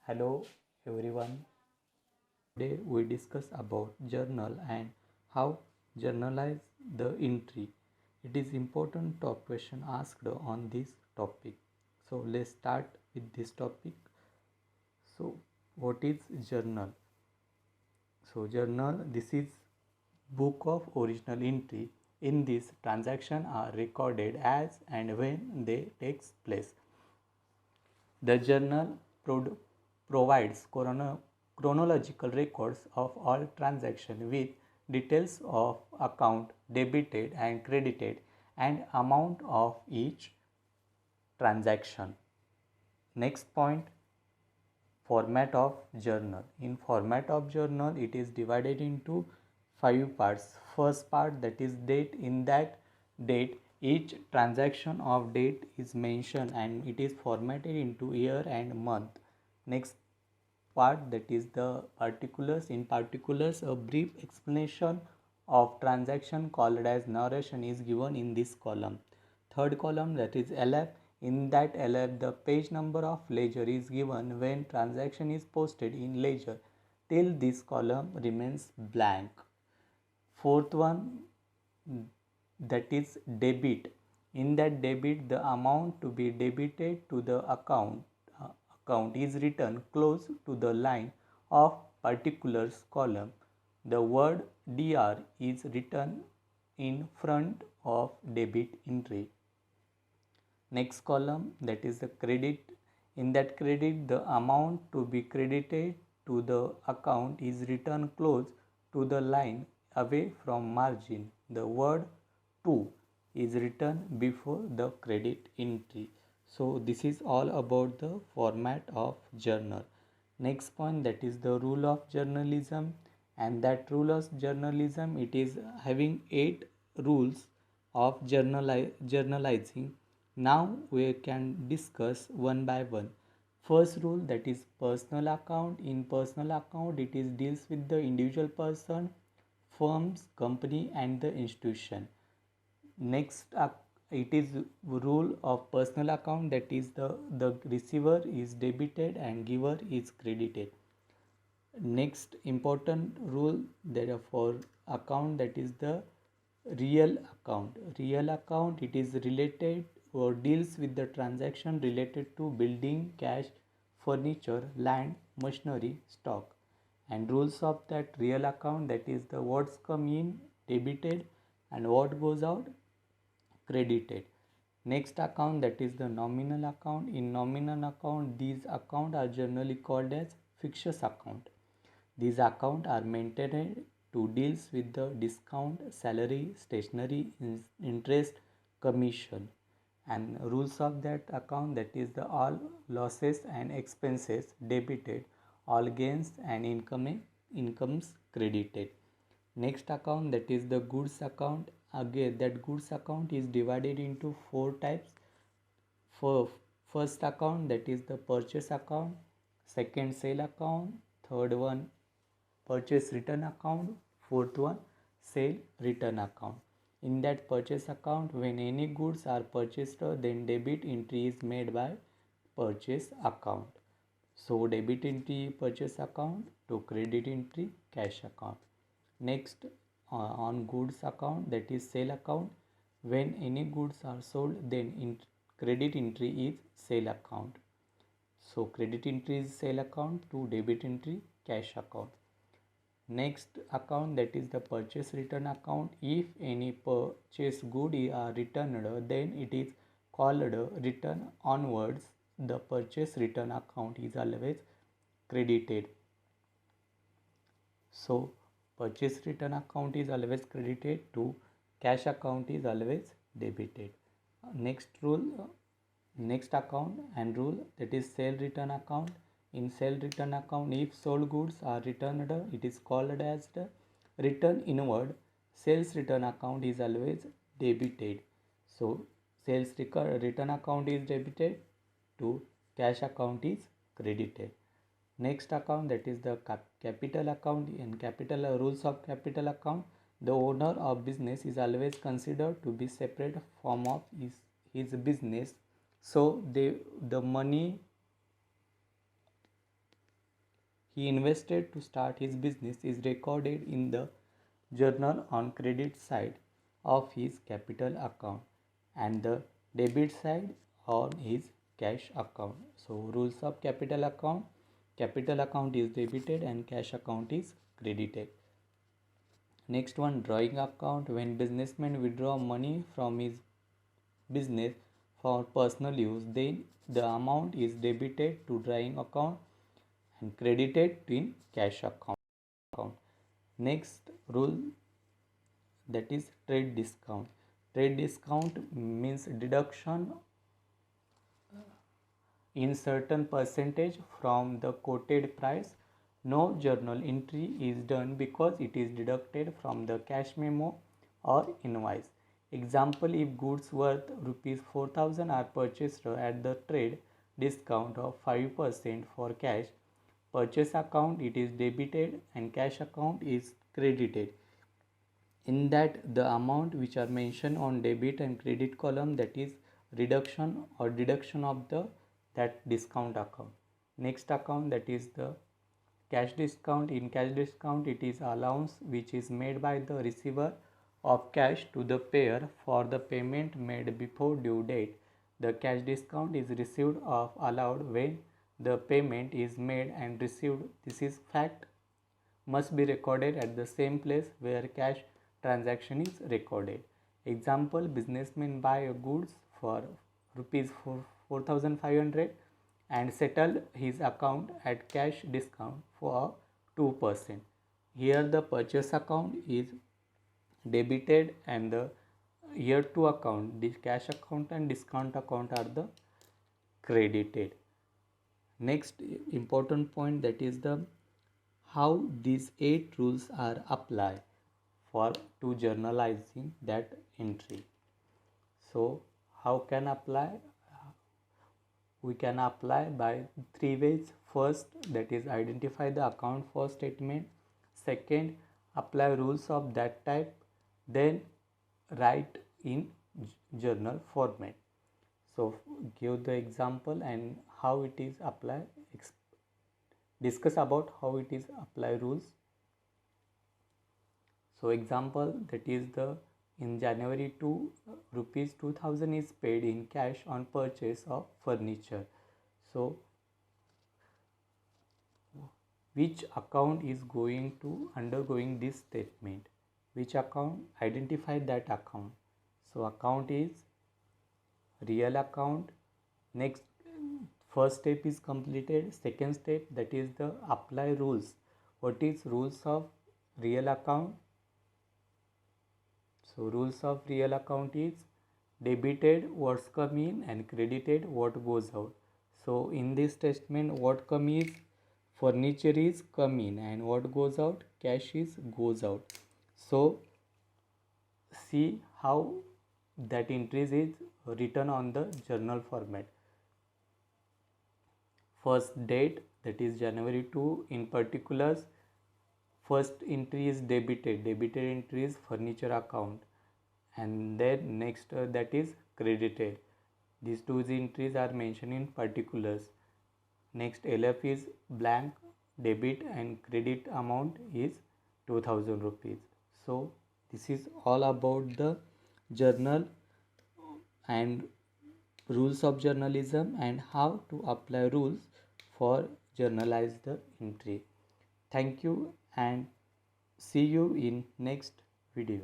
Hello everyone. Today we discuss about journal and how journalize the entry. It is important top question asked on this topic. So let's start with this topic. So what is journal? So journal this is book of original entry. In this transaction are recorded as and when they takes place. The journal provides chronological records of all transactions with details of account debited and credited and amount of each transaction. Next point, format of journal. In format of journal, it is divided into 5 parts. First part, that is date. In that date, each transaction of date is mentioned and it is formatted into year and month. Next part, that is the particulars. In particulars, a brief explanation of transaction called as narration is given in this column. Third column, that is LF. In that LF, the page number of ledger is given when transaction is posted in ledger till this column remains blank. Fourth one, that is debit. In that debit, the amount to be debited to the account is written close to the line of particulars column. The word DR is written in front of debit entry. Next column, that is the credit. In that credit, the amount to be credited to the account is written close to the line away from margin. The word to is written before the credit entry. So this is all about the format of journal. Next point, that is the rule of journalism, and that rule of journalism, it is having 8 rules of journalizing. Now we can discuss one by one. First rule, that is personal account. In personal account, it is deals with the individual person, firms, company and the institution. Next it is rule of personal account, that is the receiver is debited and giver is credited. Next important rule therefore account, that is the real account. Real account, it is related or deals with the transaction related to building, cash, furniture, land, machinery, stock. And rules of that real account, that is the what's come in debited and what goes out credited. Next account, that is the nominal account. In nominal account, these accounts are generally called as fixed account. These accounts are maintained to deals with the discount, salary, stationery, interest, commission. And rules of that account, that is the all losses and expenses debited, all gains and incomes credited. Next account, that is the goods account. Again, that goods account is divided into 4 types. For first account, that is the purchase account. Second, sale account. Third one, purchase return account. Fourth one, sale return account. In that purchase account, when any goods are purchased, then debit entry is made by purchase account. So debit entry purchase account to credit entry cash account. Next, on goods account, that is sale account. When any goods are sold, then credit entry is sale account. So credit entry is sale account to debit entry cash account. Next account, that is the purchase return account. If any purchase good are returned, then it is called return onwards. The purchase return account is always credited. So purchase return account is always credited to cash account is always debited. Next rule, next account and rule, that is sale return account. In sale return account, if sold goods are returned, it is called as the return inward. Sales return account is always debited. So sales return account is debited to cash account is credited. Next account, that is the capital account. In capital rules of capital account, the owner of business is always considered to be separate form of his business. So the money he invested to start his business is recorded in the journal on credit side of his capital account and the debit side on his cash account. So rules of capital account is debited and cash account is credited. Next one, drawing account. When businessman withdraw money from his business for personal use, then the amount is debited to drawing account and credited in cash account. Next rule, that is trade discount. Trade discount means deduction in certain percentage from the quoted price. No journal entry is done because it is deducted from the cash memo or invoice. Example, if goods worth rupees 4000 are purchased at the trade discount of 5% for cash, purchase account it is debited and cash account is credited. In that, the amount which are mentioned on debit and credit column, that is reduction or deduction of the that discount account. Next account, that is the cash discount. In cash discount, it is allowance which is made by the receiver of cash to the payer for the payment made before due date. The cash discount is received or allowed when the payment is made and received. This is fact must be recorded at the same place where cash transaction is recorded. Example, businessman buy a goods for rupees 4500 and settle his account at cash discount for 2%. Here the purchase account is debited and the year 2 account, the cash account and discount account are the credited. Next important point, that is the how these 8 rules are applied for to journalizing that entry. So how can apply? We can apply by 3 ways. First, that is identify the account for statement. Second, apply rules of that type. Then write in journal format. So give the example and how it is applied. Discuss about how it is apply rules. So example, that is the in January 2 rupees 2000 is paid in cash on purchase of furniture. So which account is going to undergoing this statement? Which account? Identify that account. So account is real account. Next, first step is completed. Second step, that is the apply rules. What is rules of real account? So rules of real account is debited what's come in and credited what goes out. So in this statement, what come is furniture is come in and what goes out, cash is goes out. So see how that entries is written on the journal format. First date, that is January 2, in particulars. First entry is debited entry is furniture account, and then next that is credited. These two entries are mentioned in particulars. Next LF is blank, debit and credit amount is 2000 rupees. So this is all about the journal and rules of journalism and how to apply rules for journalize the entry. Thank you and see you in next video.